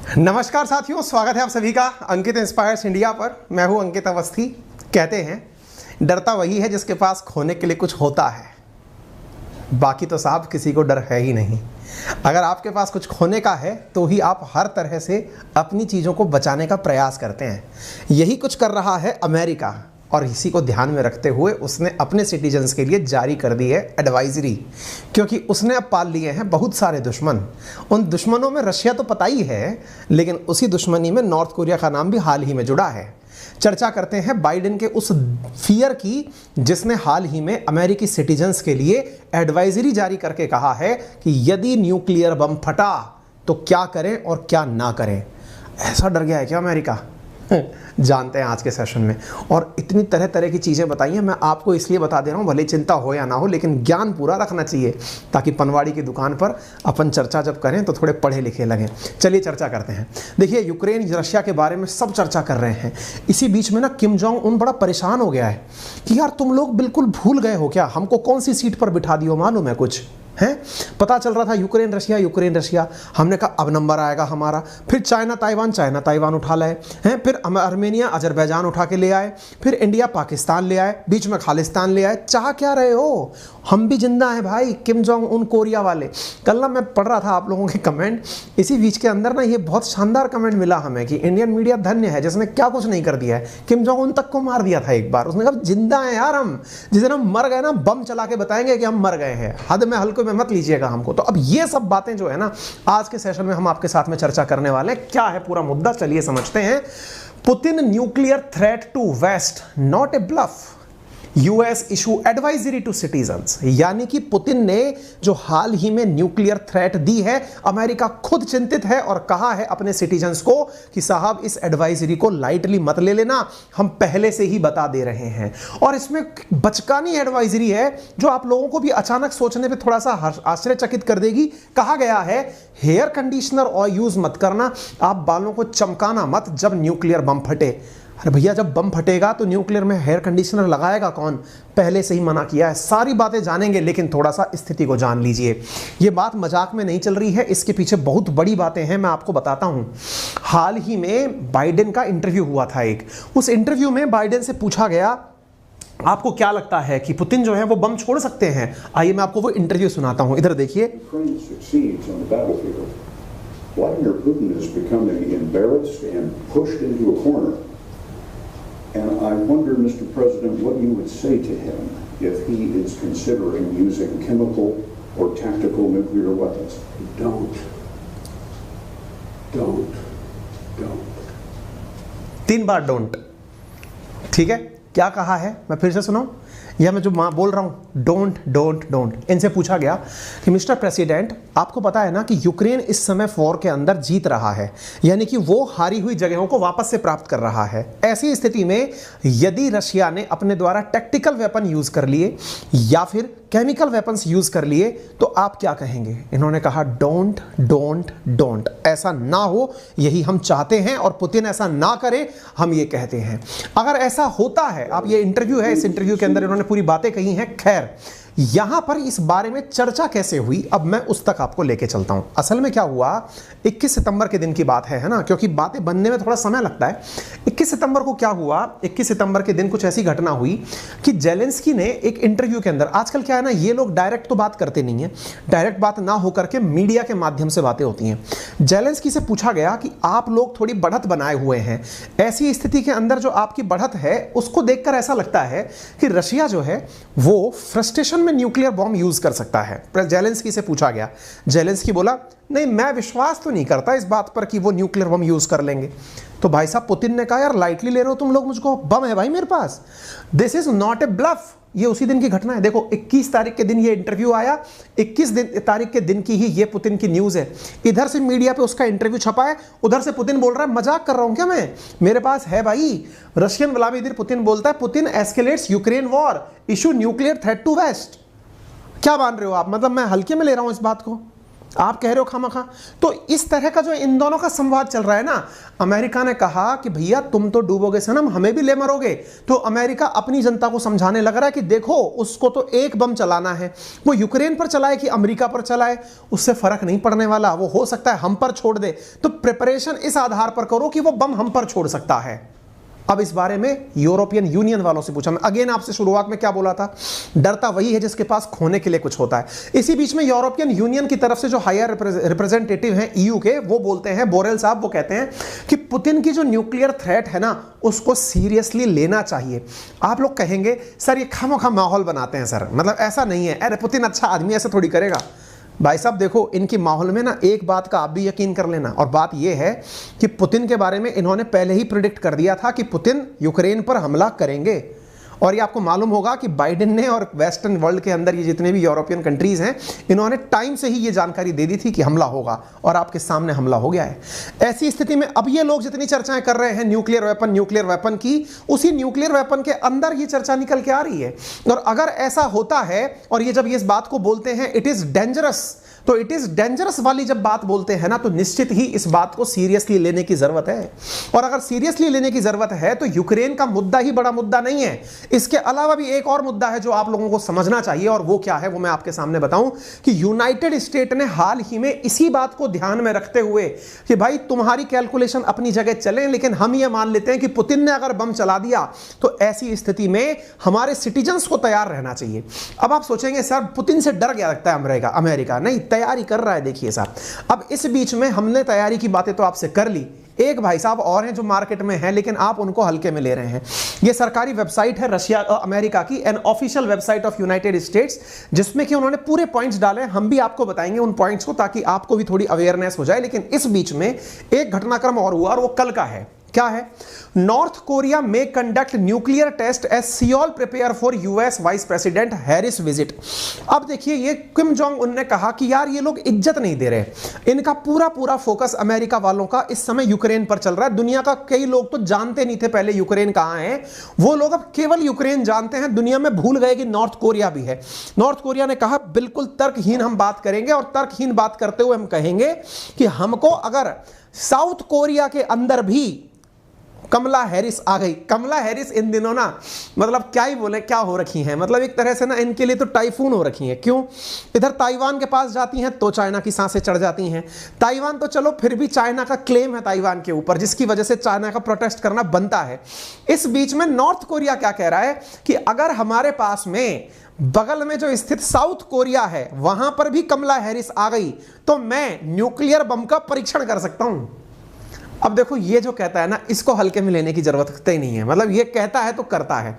नमस्कार साथियों, स्वागत है आप सभी का अंकित इंस्पायर्स इंडिया पर। मैं हूं अंकित अवस्थी। कहते हैं डरता वही है जिसके पास खोने के लिए कुछ होता है, बाकी तो साहब किसी को डर है ही नहीं। अगर आपके पास कुछ खोने का है तो ही आप हर तरह से अपनी चीज़ों को बचाने का प्रयास करते हैं। यही कुछ कर रहा है अमेरिका, और इसी को ध्यान में रखते हुए उसने अपने सिटीजन्स के लिए जारी कर दी है एडवाइजरी, क्योंकि उसने अब पाल लिए हैं बहुत सारे दुश्मन। उन दुश्मनों में रशिया तो पता ही है, लेकिन उसी दुश्मनी में नॉर्थ कोरिया का नाम भी हाल ही में जुड़ा है। चर्चा करते हैं बाइडेन के उस फियर की जिसने हाल ही में अमेरिकी सिटीजन्स के लिए एडवाइजरी जारी करके कहा है कि यदि न्यूक्लियर बम फटा तो क्या करें और क्या ना करें। ऐसा डर गया है क्या अमेरिका? जानते हैं आज के सेशन में। और इतनी तरह तरह की चीज़ें बताई हैं, मैं आपको इसलिए बता दे रहा हूँ, भले चिंता हो या ना हो, लेकिन ज्ञान पूरा रखना चाहिए ताकि पनवाड़ी की दुकान पर अपन चर्चा जब करें तो थोड़े पढ़े लिखे लगें। चलिए चर्चा करते हैं। देखिए, यूक्रेन रशिया के बारे में सब चर्चा कर रहे हैं। इसी बीच में ना किम जोंग उन बड़ा परेशान हो गया है कि यार तुम लोग बिल्कुल भूल गए हो क्या, हमको कौन सी सीट पर बिठा दियो मालूम है कुछ है? पता चल रहा था यूक्रेन रशिया, हमने कहा अब नंबर आएगा हमारा। फिर चाइना ताइवान उठा लाए हैं, फिर आर्मेनिया अजरबैजान उठा के ले आए, फिर इंडिया पाकिस्तान ले आए, बीच में खालिस्तान ले आए। चाह क्या रहे हो? हम भी जिंदा हैं भाई, किम जोंग उन कोरिया वाले। कल ना मैं पढ़ रहा था आप लोगों के कमेंट, इसी बीच के अंदर ना ये बहुत शानदार कमेंट मिला हमें कि इंडियन मीडिया धन्य है जिसने क्या कुछ नहीं कर दिया है। किम जोंग उन तक को मार दिया था एक बार, उसने कहा जिंदा है यार हम, जिस दिन हम मर गए ना बम चला के बताएंगे कि हम मर गए हैं। हद में हल्के में मत लीजिएगा हमको। तो अब ये सब बातें जो है ना आज के सेशन में हम आपके साथ में चर्चा करने वाले हैं। क्या है पूरा मुद्दा, चलिए समझते हैं। Putin nuclear threat to West not a bluff, US issue advisory to citizens. यानी कि पुतिन ने जो हाल ही में न्यूक्लियर थ्रेट दी है, अमेरिका खुद चिंतित है और कहा है अपने सिटीजन्स को कि साहब इस एडवाइजरी को लाइटली मत ले लेना, हम पहले से ही बता दे रहे हैं। और इसमें बचकानी एडवाइजरी है जो आप लोगों को भी अचानक सोचने पे थोड़ा सा आश्चर्यचकित कर देगी। कहा गया है हेयर कंडीशनर और यूज मत करना, आप बालों को चमकाना मत जब न्यूक्लियर बम फटे। अरे भैया, जब बम फटेगा तो न्यूक्लियर में हेयर कंडीशनर लगाएगा कौन? पहले से ही मना किया है। सारी बातें जानेंगे, लेकिन थोड़ा सा स्थिति को जान लीजिए। ये बात मजाक में नहीं चल रही है, इसके पीछे बहुत बड़ी बातें हैं, मैं आपको बताता हूं। हाल ही में बाइडेन का इंटरव्यू हुआ था एक। उस इंटरव्यू में बाइडेन से पूछा गया आपको क्या लगता है कि पुतिन जो है वो बम छोड़ सकते हैं? आइए मैं आपको वो इंटरव्यू सुनाता हूं, इधर देखिए। Vladimir Putin is becoming embarrassed and pushed into a corner. And I wonder, Mr. President, what you would say to him if he is considering using chemical or tactical nuclear weapons. Don't. 3 bar don't. ठीक है, क्या कहा है मैं फिर से सुनाऊं? या मैं जो बोल रहा हूं डोंट। इनसे पूछा गया कि मिस्टर प्रेसिडेंट, आपको पता है ना कि यूक्रेन इस समय वॉर के अंदर जीत रहा है, यानी कि वो हारी हुई जगहों को वापस से प्राप्त कर रहा है। ऐसी स्थिति में यदि रशिया ने अपने द्वारा टैक्टिकल वेपन यूज कर लिए या फिर केमिकल वेपन्स यूज कर लिए तो आप क्या कहेंगे? इन्होंने कहा डोंट, ऐसा ना हो यही हम चाहते हैं और पुतिन ऐसा ना करे हम ये कहते हैं। अगर ऐसा होता है, आप ये इंटरव्यू है, इस इंटरव्यू के अंदर इन्होंने पूरी बातें कही हैं। खैर, यहां पर इस बारे में चर्चा कैसे हुई, अब मैं उस तक आपको लेके चलता हूं। असल में क्या हुआ, 21 सितंबर के दिन की बात है ना, क्योंकि बातें बनने में थोड़ा समय लगता है। 21 सितंबर को क्या हुआ, 21 सितंबर के दिन कुछ ऐसी घटना हुई कि जेलेंस्की ने एक इंटरव्यू के अंदर, आजकल क्या है ना, ये लोग डायरेक्ट तो बात करते नहीं है, डायरेक्ट बात ना होकर के मीडिया के माध्यम से बातें होती हैं। जेलेंस्की से पूछा गया कि आप लोग थोड़ी बढ़त बनाए हुए हैं, ऐसी स्थिति के अंदर जो आपकी बढ़त है उसको देखकर ऐसा लगता है कि रशिया जो है वो फ्रस्ट्रेशन में न्यूक्लियर बॉम्ब यूज कर सकता है। जेलेंस्की से पूछा गया, जेलेंस्की बोला नहीं, मैं विश्वास तो नहीं करता इस बात पर कि वो न्यूक्लियर बम यूज कर लेंगे। तो भाई साहब पुतिन ने कहा यार लाइटली ले रहे हो तुम लोग मुझको, बम है भाई मेरे पास, this is not a bluff. ये उसी दिन की घटना है। देखो 21 तारीख के दिन ये इंटरव्यू आया, 21 तारीख के दिन की ही ये पुतिन की न्यूज है। इधर से मीडिया पे उसका इंटरव्यू छपा है, उधर से पुतिन बोल रहा है मजाक कर रहा हूं क्या मैं, मेरे पास है भाई। रशियन व्लादिमीर पुतिन बोलता है Putin escalates Ukraine war, issue nuclear threat to West. क्या मान रहे हो आप? मतलब मैं हल्के में ले रहा हूं इस बात को? आप कह रहे हो खामखा। तो इस तरह का जो इन दोनों का संवाद चल रहा है ना, अमेरिका ने कहा कि भैया तुम तो डूबोगे सनम, हमें भी ले मरोगे। तो अमेरिका अपनी जनता को समझाने लग रहा है कि देखो उसको तो एक बम चलाना है, वो यूक्रेन पर चलाए कि अमेरिका पर चलाए, उससे फर्क नहीं पड़ने वाला, वो हो सकता है हम पर छोड़ दे। तो प्रिपरेशन इस आधार पर करो कि वो बम हम पर छोड़ सकता है। अब इस बारे में यूरोपियन यूनियन वालों से पूछा। मैं अगेन आपसे शुरुआत में क्या बोला था, डरता वही है जिसके पास खोने के लिए कुछ होता है। इसी बीच में यूरोपियन यूनियन की तरफ से जो हायर रिप्रेजेंटेटिव हैं ईयू के, वो बोलते हैं, बोरेल साहब, वो कहते हैं कि पुतिन की जो न्यूक्लियर थ्रेट है ना उसको सीरियसली लेना चाहिए। आप लोग कहेंगे सर ये खामोखा माहौल बनाते हैं सर, मतलब ऐसा नहीं है, अरे पुतिन अच्छा आदमी ऐसे थोड़ी करेगा। भाई साहब देखो, इनकी माहौल में ना एक बात का आप भी यकीन कर लेना, और बात यह है कि पुतिन के बारे में इन्होंने पहले ही प्रिडिक्ट कर दिया था कि पुतिन यूक्रेन पर हमला करेंगे। और ये आपको मालूम होगा कि बाइडेन ने और वेस्टर्न वर्ल्ड के अंदर ये जितने भी यूरोपियन कंट्रीज हैं, इन्होंने टाइम से ही ये जानकारी दे दी थी कि हमला होगा, और आपके सामने हमला हो गया है। ऐसी स्थिति में अब ये लोग जितनी चर्चाएं कर रहे हैं न्यूक्लियर वेपन की, उसी न्यूक्लियर वेपन के अंदर ये चर्चा निकल के आ रही है। और अगर ऐसा होता है, और ये जब ये इस बात को बोलते हैं इट इज डेंजरस, तो इट इज डेंजरस वाली जब बात बोलते हैं ना, तो निश्चित ही इस बात को सीरियसली लेने की जरूरत है। और अगर सीरियसली लेने की जरूरत है तो यूक्रेन का मुद्दा ही बड़ा मुद्दा नहीं है, इसके अलावा भी एक और मुद्दा है जो आप लोगों को समझना चाहिए। और वो क्या है वो मैं आपके सामने बताऊं कि यूनाइटेड स्टेट ने हाल ही में इसी बात को ध्यान में रखते हुए कि भाई तुम्हारी कैलकुलेशन अपनी जगह चले, लेकिन हम ये मान लेते हैं कि पुतिन ने अगर बम चला दिया तो ऐसी स्थिति में हमारे सिटीजन्स को तैयार रहना चाहिए। अब आप सोचेंगे सर पुतिन से डर गया लगता है अमेरिका, नहीं, तैयारी कर रहा है। देखिए साहब, अब इस बीच में हमने तैयारी की बातें तो आपसे कर ली, एक भाई साहब और हैं जो मार्केट में हैं लेकिन आप उनको हल्के में ले रहे हैं। ये सरकारी वेबसाइट है रशिया अमेरिका की, an official website of United states, जिसमें कि उन्होंने पूरे पॉइंट्स डाले। हम भी आपको बताएंगे उन पॉइंट्स को ताकि आपको भी थोड़ी अवेयरनेस हो जाए। लेकिन इस बीच में एक घटनाक्रम और हुआ और वो कल का है। क्या है? नॉर्थ कोरिया में conduct nuclear test as Seoul prepare for US vice president Harris visit. अब देखिए, ये किम जोंग उन ने कहा कि यार ये लोग इज्जत नहीं दे रहे, इनका पूरा फोकस अमेरिका वालों का इस समय यूक्रेन पर चल रहा है। दुनिया का कई लोग तो जानते नहीं थे पहले यूक्रेन कहां है, वो लोग अब केवल यूक्रेन जानते हैं, दुनिया में भूल गए कि नॉर्थ कोरिया भी है। नॉर्थ कोरिया ने कहा बिल्कुल तर्कहीन हम बात करेंगे, और तर्कहीन बात करते हुए हम कहेंगे कि हमको अगर साउथ कोरिया के अंदर भी कमला हैरिस आ गई। कमला हैरिस इन दिनों ना मतलब क्या ही बोले, क्या हो रखी हैं, मतलब एक तरह से ना इनके लिए तो टाइफून हो रखी हैं। क्यों? इधर ताइवान के पास जाती हैं तो चाइना की सांसें चढ़ जाती हैं। ताइवान तो चलो फिर भी चाइना का क्लेम है ताइवान के ऊपर, जिसकी वजह से चाइना का प्रोटेस्ट करना बनता है। इस बीच में नॉर्थ कोरिया क्या कह रहा है कि अगर हमारे पास में बगल में जो स्थित साउथ कोरिया है वहां पर भी कमला हैरिस आ गई तो मैं न्यूक्लियर बम का परीक्षण कर सकता हूं। अब देखो, ये जो कहता है ना, इसको हल्के में लेने की जरूरत ही नहीं है, मतलब ये कहता है तो करता है।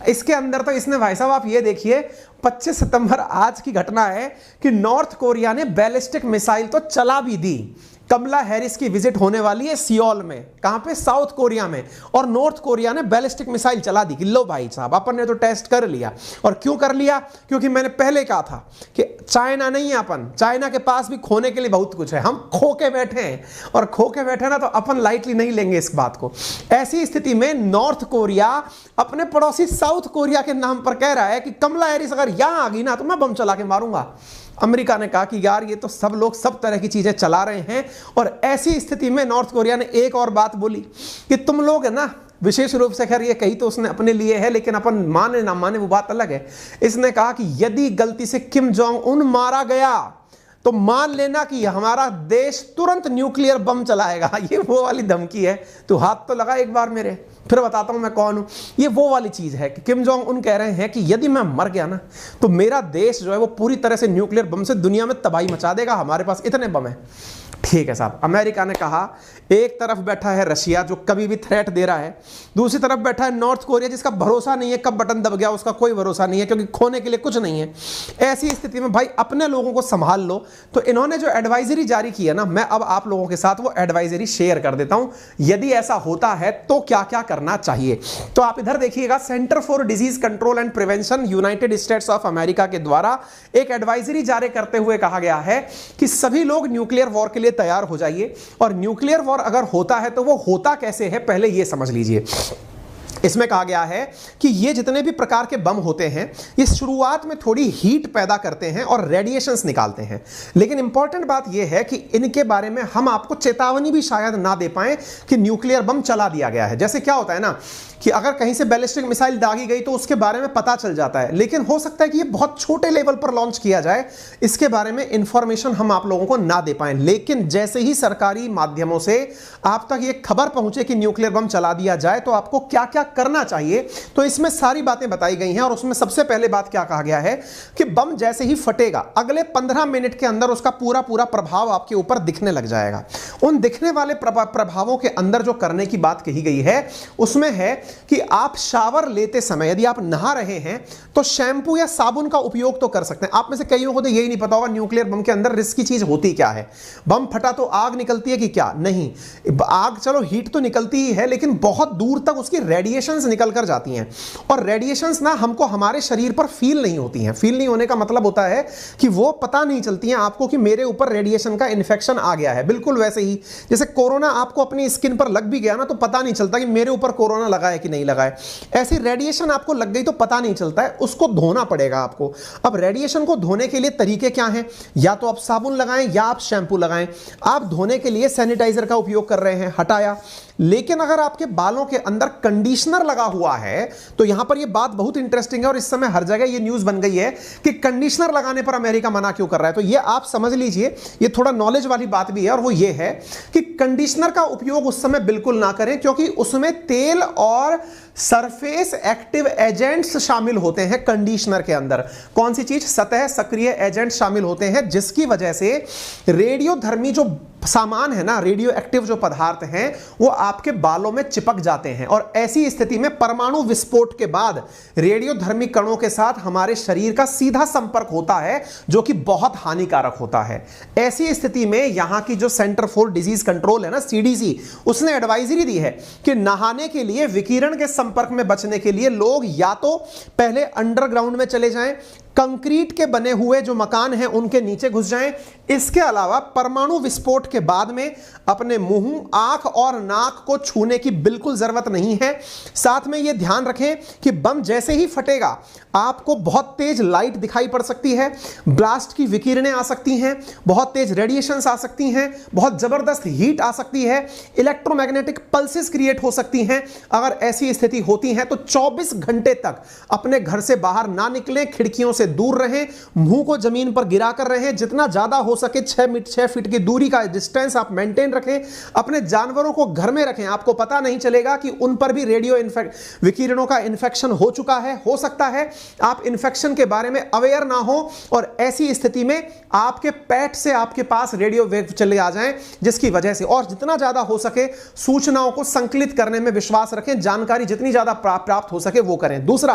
इसके अंदर तो इसने, भाई साहब आप ये देखिए, 25 सितंबर आज की घटना है कि नॉर्थ कोरिया ने बैलिस्टिक मिसाइल तो चला भी दी। कमला हैरिस की विजिट होने वाली है सियोल में, कहां पे? साउथ कोरिया में, और नॉर्थ कोरिया ने बैलिस्टिक मिसाइल चला दी कि लो भाई साहब अपन ने तो टेस्ट कर लिया। और क्यों कर लिया? क्योंकि मैंने पहले कहा था कि चाइना नहीं है अपन, चाइना के पास भी खोने के लिए बहुत कुछ है, हम खो के बैठे हैं, और खो के बैठे ना तो अपन लाइटली नहीं लेंगे इस बात को। ऐसी स्थिति में नॉर्थ कोरिया अपने पड़ोसी साउथ कोरिया के नाम पर कह रहा है कि कमला हैरिस अगर यहां आ गई ना तो मैं बम चला के मारूंगा। अमेरिका ने कहा कि यार ये तो सब लोग सब तरह की चीजें चला रहे हैं, और ऐसी स्थिति में नॉर्थ कोरिया ने एक और बात बोली कि तुम लोग है ना, विशेष रूप से, खैर ये कही तो उसने अपने लिए है लेकिन अपन माने ना माने वो बात अलग है। इसने कहा कि यदि गलती से किम जोंग उन मारा गया तो मान लेना कि हमारा देश तुरंत न्यूक्लियर बम चलाएगा। ये वो वाली धमकी है, तो हाथ तो लगा एक बार मेरे, फिर बताता हूं मैं कौन हूं। ये वो वाली चीज है कि किम जोंग उन कह रहे हैं कि यदि मैं मर गया ना तो मेरा देश जो है वो पूरी तरह से न्यूक्लियर बम से दुनिया में तबाही मचा देगा, हमारे पास इतने बम है। ठीक है साहब, अमेरिका ने कहा, एक तरफ बैठा है रशिया जो कभी भी थ्रेट दे रहा है, दूसरी तरफ बैठा है नॉर्थ कोरिया जिसका भरोसा नहीं है, कब बटन दब गया उसका कोई भरोसा नहीं है, क्योंकि खोने के लिए कुछ नहीं है। ऐसी स्थिति में भाई अपने लोगों को संभाल लो। तो इन्होंने जो एडवाइजरी जारी की है ना, मैं अब आप लोगों के साथ वो एडवाइजरी शेयर कर देता हूं, यदि ऐसा होता है तो क्या क्या करना चाहिए। तो आप इधर देखिएगा, centre for disease control and prevention United states of America के द्वारा एक एडवाइजरी जारी करते हुए कहा गया है कि सभी लोग न्यूक्लियर वॉर के लिए तैयार हो जाइए। और न्यूक्लियर वॉर अगर होता है तो वो होता कैसे है, पहले ये समझ लीजिए। इसमें कहा गया है कि ये जितने भी प्रकार के बम होते हैं ये शुरुआत में थोड़ी हीट पैदा करते हैं और रेडिएशंस निकालते हैं, लेकिन इंपॉर्टेंट बात यह है कि इनके बारे में हम आपको चेतावनी भी शायद ना दे पाए कि न्यूक्लियर बम चला दिया गया है। जैसे क्या होता है ना कि अगर कहीं से बैलिस्टिक मिसाइल दागी गई तो उसके बारे में पता चल जाता है, लेकिन हो सकता है कि ये बहुत छोटे लेवल पर लॉन्च किया जाए, इसके बारे में इंफॉर्मेशन हम आप लोगों को ना दे पाए। लेकिन जैसे ही सरकारी माध्यमों से आप तक ये खबर पहुंचे कि न्यूक्लियर बम चला दिया जाए तो आपको क्या क्या करना चाहिए, तो इसमें सारी बातें बताई गई हैं। और उसमें सबसे पहले बात क्या कहा गया है कि बम जैसे ही फटेगा अगले 15 मिनट के अंदर उसका पूरा पूरा प्रभाव आपके ऊपर दिखने लग जाएगा। उन दिखने वाले प्रभावों के अंदर जो करने की बात कही गई है उसमें है कि आप शावर लेते समय यदि आप नहा रहे हैं तो शैम्पू या साबुन का उपयोग तो कर सकते हैं। आप में से कईयों को तो यही नहीं पता होगा न्यूक्लियर बम के अंदर रिस्की चीज होती क्या है। बम फटा तो आग निकलती है कि क्या? नहीं, आग चलो हीट तो निकलती ही है, लेकिन बहुत दूर तक उसकी रेडिएशंस निकल कर जाती हैं और रेडिएशंस ना हमको हमारे शरीर पर फील नहीं होती हैं। फील नहीं होने का मतलब होता है कि वो पता नहीं चलती हैं आपको कि मेरे ऊपर रेडिएशन का इन्फेक्शन आ गया है। बिल्कुल वैसे ही जैसे कोरोना आपको अपनी स्किन पर लग भी गया ना तो पता नहीं चलता कि मेरे ऊपर कोरोना लगा है कि नहीं लगा है। ऐसी रेडिएशन आपको लग गई तो पता नहीं चलता है, उसको धोना पड़ेगा आपको। अब रेडिएशन को धोने के लिए तरीके क्या हैं? या तो आप साबुन लगाएं या आप शैम्पू लगाएं। आप धोने के लिए सैनिटाइजर का उपयोग कर रहे हैं, हटाया। लेकिन अगर आपके बालों के अंदर कंडीशनर लगा हुआ है तो यहां पर यह बात बहुत इंटरेस्टिंग है और इस समय हर जगह यह न्यूज बन गई है कि कंडीशनर लगाने पर अमेरिका मना क्यों कर रहा है। तो यह आप समझ लीजिए, यह थोड़ा नॉलेज वाली बात भी है और वो ये है कि कंडीशनर का उपयोग उस समय बिल्कुल ना करें क्योंकि उसमें तेल और सरफेस एक्टिव एजेंट्स शामिल होते हैं। कंडीशनर के अंदर कौन सी चीज? सतह सक्रिय एजेंट शामिल होते हैं, जिसकी वजह से रेडियोधर्मी जो सामान है ना, रेडियो एक्टिव जो पदार्थ हैं वो आपके बालों में चिपक जाते हैं और ऐसी स्थिति में परमाणु विस्फोट के बाद रेडियोधर्मी कणों के साथ हमारे शरीर का सीधा संपर्क होता है जो कि बहुत हानिकारक होता है। ऐसी स्थिति में यहां की जो सेंटर फॉर डिजीज कंट्रोल है ना, CDC, उसने एडवाइजरी दी है कि नहाने के लिए विकिरण के संपर्क में बचने के लिए लोग या तो पहले अंडरग्राउंड में चले जाएं, कंक्रीट के बने हुए जो मकान हैं उनके नीचे घुस जाएं। इसके अलावा परमाणु विस्फोट के बाद में अपने मुंह, आंख और नाक को छूने की बिल्कुल जरूरत नहीं है। साथ में यह ध्यान रखें कि बम जैसे ही फटेगा आपको बहुत तेज लाइट दिखाई पड़ सकती है, ब्लास्ट की विकिरणें आ सकती हैं, बहुत तेज रेडिएशंस आ सकती हैं, बहुत जबरदस्त हीट आ सकती है, इलेक्ट्रोमैग्नेटिक पल्सेस क्रिएट हो सकती हैं। अगर ऐसी स्थिति होती है तो 24 घंटे तक अपने घर से बाहर ना निकलें, खिड़कियों से दूर रहें, मुंह को जमीन पर गिरा कर रहें, जितना ज्यादा हो सके 6 फीट की दूरी का डिस्टेंस आप मेंटेन रखें। अपने जानवरों को घर में रखें, आपको पता नहीं चलेगा कि उन पर भी रेडियो विकिरणों का इन्फेक्शन हो चुका है। हो सकता है आप इन्फेक्शन के बारे में अवेयर ना हो और ऐसी स्थिति में आपके पेट से आपके पास रेडियो वेव चले आ जाएं, जिसकी वजह से, और जितना ज्यादा हो सके सूचनाओं को संकलित करने में विश्वास रखें, जानकारी जितनी ज्यादा प्राप्त हो सके वो करें। दूसरा,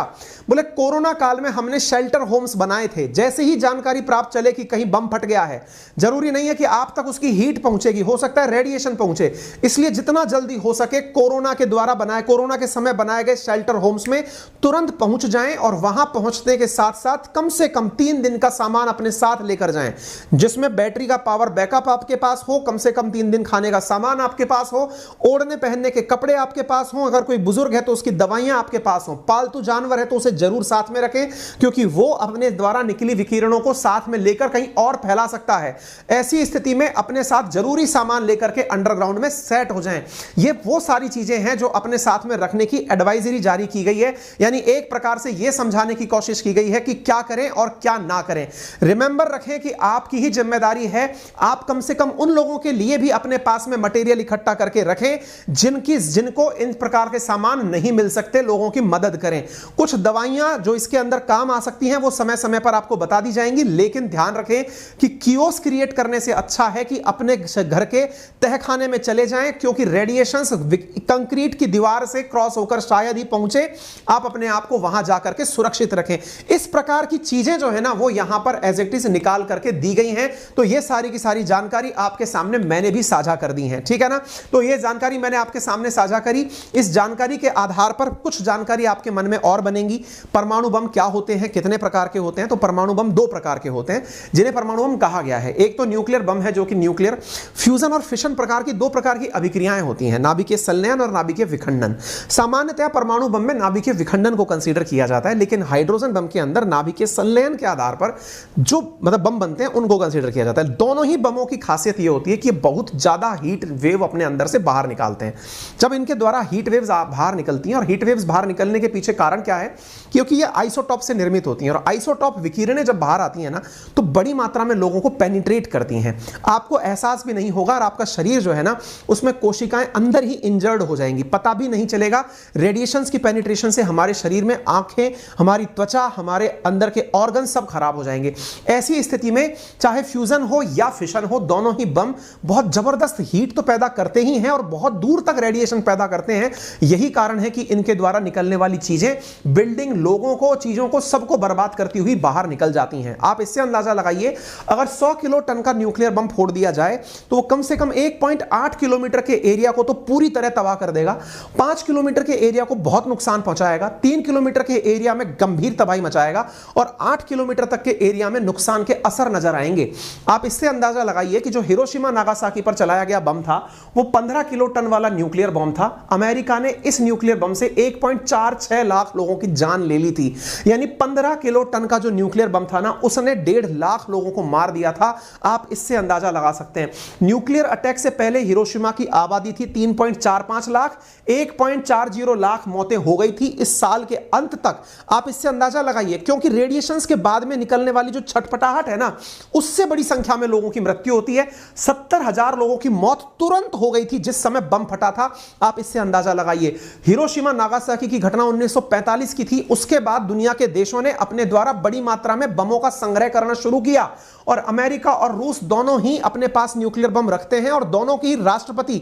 बोले कोरोना काल में हमने शेल्टर होम्स बनाए थे। जैसे ही जानकारी प्राप्त चले कि कहीं बम फट गया है, जरूरी नहीं है कि आप तक उसकी हीट पहुंचेगी, हो सकता है रेडिएशन पहुंचे, इसलिए जितना जल्दी हो सके कोरोना के द्वारा बनाए, कोरोना के समय बनाए गए शेल्टर होम्स में तुरंत पहुंच जाएं और वहां पहुंचने के साथ साथ कम से कम 3 दिन का सामान अपने साथ लेकर जाएं, जिसमें बैटरी का पावर बैकअप आपके पास हो, कम से कम 3 दिन खाने का सामान आपके पास हो, ओढ़ने पहनने के कपड़े आपके पास हो, अगर कोई बुजुर्ग है तो उसकी दवाइयां आपके पास हो, पालतू जानवर है तो उसे जरूर साथ में रखें क्योंकि वो अपने द्वारा निकली विकिरणों को साथ में लेकर कहीं और फैला सकता है। ऐसी स्थिति में अपने साथ जरूरी सामान लेकर के अंडरग्राउंड में सेट हो जाएं। ये वो सारी चीजें हैं जो अपने साथ में रखने की एडवाइजरी जारी की गई है, यानी एक प्रकार से यह समझाने की कोशिश की गई है कि क्या करें और क्या ना करें। रिमेंबर रखें कि आपकी ही जिम्मेदारी है, आप कम से कम उन लोगों के लिए भी अपने पास में मटेरियल इकट्ठा करके रखें जिनको इन प्रकार के सामान नहीं मिल सकते, लोगों की मदद करें। कुछ दवाइयां जो इसके अंदर काम आ सकती हैं वो समय समय पर आपको बता दी जाएंगी, लेकिन ध्यान रखें कि कियोस क्रिएट करने से अच्छा है कि अपने घर के तहखाने में चले जाएं क्योंकि रेडिएशंस कंक्रीट की दीवार से क्रॉस होकर शायद ही पहुंचे, आप अपने आप को वहां जाकर के सुरक्षित रखें। इस प्रकार की चीजें जो है ना वो यहां पर एज इट इज निकाल करके दी गई हैं। तो ये सारी की सारी जानकारी आपके सामने मैंने भी साझा कर दी है, ठीक है ना। तो ये जानकारी मैंने आपके सामने साझा करी, इस जानकारी के आधार पर कुछ जानकारी आपके मन में और बनेंगी। परमाणु बम क्या होते हैं, कितने प्रकार प्रकार के होते हैं, तो परमाणु बम दो प्रकार के होते हैं जिन्हें परमाणु बम कहा गया है। एक तो न्यूक्लियर बम है जो कि न्यूक्लियर फ्यूजन और फिशन प्रकार की दो प्रकार की अभिक्रियाएं होती हैं, नाभिकीय संलयन और नाभिकीय विखंडन। सामान्यतः परमाणु बम में नाभिकीय विखंडन को कंसीडर किया जाता है, लेकिन हाइड्रोजन बम के अंदर नाभिकीय संलयन के आधार पर जो मतलब बम बनते हैं उनको कंसीडर किया जाता है। दोनों ही बमों की खासियत यह होती है कि ये बहुत ज्यादा हीट वेव अपने अंदर से बाहर निकालते हैं। जब इनके द्वारा हीट वेव्स बाहर निकलती हैं, और हीट वेव्स बाहर निकलने के पीछे कारण क्या है, क्योंकि ये आइसोटॉप से निर्मित होती हैं, और आइसोटॉप विकिरणें जब बाहर आती हैं ना तो बड़ी मात्रा में लोगों को पेनिट्रेट करती हैं। आपको एहसास भी नहीं होगा और आपका शरीर जो है ना उसमें कोशिकाएं अंदर ही इंजर्ड हो जाएंगी, पता भी नहीं चलेगा। रेडिएशंस की पेनिट्रेशन से हमारे शरीर में आंखें, हमारी त्वचा, हमारे अंदर के ऑर्गन सब खराब हो जाएंगे। ऐसी स्थिति में चाहे फ्यूजन हो या फिशन हो, दोनों ही बम बहुत जबरदस्त हीट तो पैदा करते ही हैं और बहुत दूर तक रेडिएशन पैदा करते हैं। यही कारण है कि इनके द्वारा निकलने वाली चीजें बिल्डिंग, लोगों को, चीजों को, सबको बर्बाद करती हुई बाहर निकल जाती हैं। आप इससे अंदाजा लगाइए, अगर 100 किलो टन का न्यूक्लियर बम फोड़ दिया जाए तो वो कम से कम 1.8 किलोमीटर के एरिया को तो पूरी तरह तबाह कर देगा, 5 किलोमीटर के एरिया को बहुत नुकसान पहुंचाएगा, 3 किलोमीटर के एरिया में गंभीर तबाही मचाएगा और 8 किलोमीटर तक के एरिया में नुकसान के असर नजर आएंगे। आप इससे अंदाजा लगाइए कि जो हिरोशिमा नागासाकी पर चलाया गया बम था वो 15 किलो टन वाला न्यूक्लियर बम था। अमेरिका ने इस न्यूक्लियर बम से 1.46 लाख लोगों की जान ले ली थी। यानी 15 किलो टन का जो न्यूक्लियर बम था ना उसने 1.5 लाख लोगों को मार दिया था। आप इससे अंदाजा लगा सकते हैं। न्यूक्लियर अटैक से पहले हिरोशिमा की आबादी थी 3.45 लाख, 1.40 लाख मौतें हो गई थी इस साल के अंत तक। आप इससे अंदाजा लगाइए, क्योंकि रेडिएशंस के बाद में निकलने वाली जो छटपटाहट है ना उससे बड़ी संख्या में लोगों की मृत्यु होती है। 70,000 लोगों की मौत तुरंत हो गई थी जिस समय बम फटा था। आप इससे अंदाजा लगाइए। हिरोशिमा नागासाकी की घटना 1945 की थी। उसके बाद दुनिया के देशों ने अपने द्वारा बड़ी मात्रा में बमों का संग्रह करना शुरू किया, और अमेरिका और रूस दोनों ही अपने पास न्यूक्लियर बम रखते हैं और दोनों की राष्ट्रपति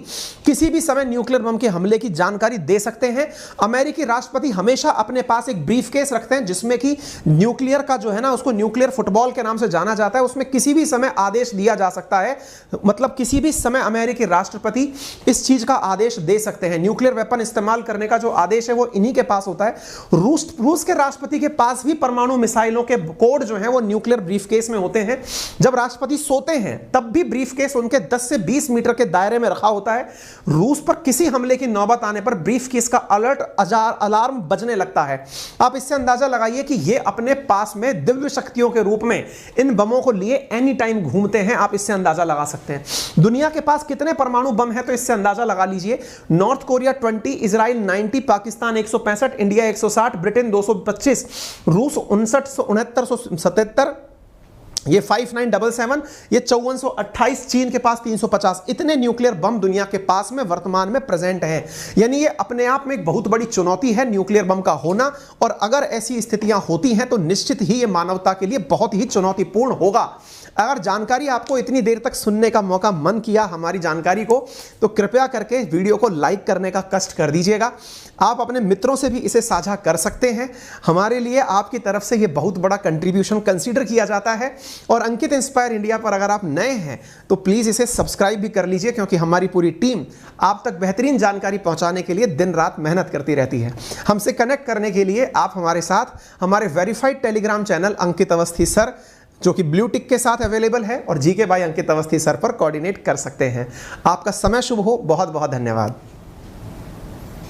किसी भी समय न्यूक्लियर बम के हमले की जानकारी दे सकते हैं। अमेरिकी राष्ट्रपति हमेशा अपने पास एक ब्रीफकेस रखते हैं जिसमें कि न्यूक्लियर का जो है ना उसको न्यूक्लियर फुटबॉल के नाम से जाना जाता है, उसमें किसी भी समय आदेश दिया जा सकता है। मतलब किसी भी समय अमेरिकी राष्ट्रपति इस चीज का आदेश दे सकते हैं। न्यूक्लियर वेपन इस्तेमाल करने का जो आदेश है वो इन्हीं के पास होता है। रूस के राष्ट्रपति के पास भी परमाणु मिसाइलों के कोड जो है वो न्यूक्लियर ब्रीफकेस में होते हैं। जब राष्ट्रपति सोते हैं तब भी ब्रीफकेस उनके 10 से 20 मीटर के दायरे में रखा होता है। रूस पर किसी हमले की नौबत आने पर ब्रीफकेस का अलर्ट अलार्म बजने लगता है। आप इससे अंदाजा लगाइए कि ये अपने पास में दिव्य शक्तियों के रूप में इन बमों को लिए एनी टाइम घूमते हैं। आप इससे अंदाजा लगा सकते हैं दुनिया के पास कितने परमाणु बम है, तो इससे अंदाजा लगा लीजिए। North Korea 20, Israel 90, Pakistan 165, India 160, Britain 225, रूस 6977, ये 5977, ये 5428, चीन के पास 350। इतने न्यूक्लियर बम दुनिया के पास में वर्तमान में प्रेजेंट हैं। यानी ये अपने आप में एक बहुत बड़ी चुनौती है न्यूक्लियर बम का होना, और अगर ऐसी स्थितियां होती हैं तो निश्चित ही ये मानवता के लिए बहुत ही चुनौतीपूर्ण होगा। अगर जानकारी आपको इतनी देर तक सुनने का मौका मन किया हमारी जानकारी को, तो कृपया करके वीडियो को लाइक करने का कष्ट कर दीजिएगा। आप अपने मित्रों से भी इसे साझा कर सकते हैं। हमारे लिए आपकी तरफ से ये बहुत बड़ा कंट्रीब्यूशन कंसीडर किया जाता है। और अंकित इंस्पायर इंडिया पर अगर आप नए हैं तो प्लीज़ इसे सब्सक्राइब भी कर लीजिए, क्योंकि हमारी पूरी टीम आप तक बेहतरीन जानकारी पहुंचाने के लिए दिन रात मेहनत करती रहती है। हमसे कनेक्ट करने के लिए आप हमारे साथ हमारे वेरीफाइड टेलीग्राम चैनल अंकित अवस्थी सर, जो कि ब्लू टिक के साथ अवेलेबल है, और GK by Ankit Awasthi sir पर कोऑर्डिनेट कर सकते हैं। आपका समय शुभ हो। बहुत बहुत धन्यवाद।